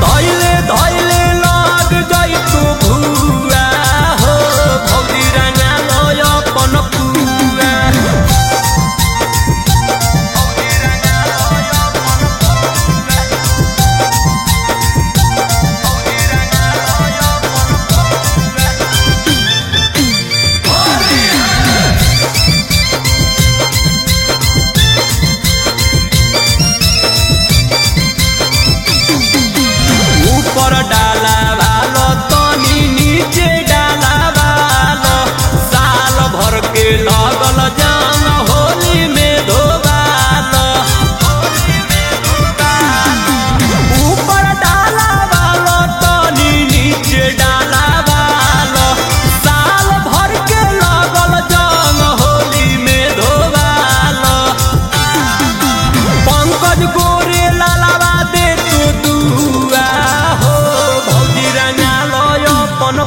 धैले धैले लग जाई तू भुआ हो भौजी रंगा लय अपन पुआ ऊपर डाला वालो तनी नीचे डाला वालो साल भर के लगल जान होली में धोबालो ऊपर डाला वालो तनी नीचे डाला वालो साल भर के लगल जान होली में धोबालो पंकज गोरे लालावा दे तू दुआ हो भौजी रंगा लय अपन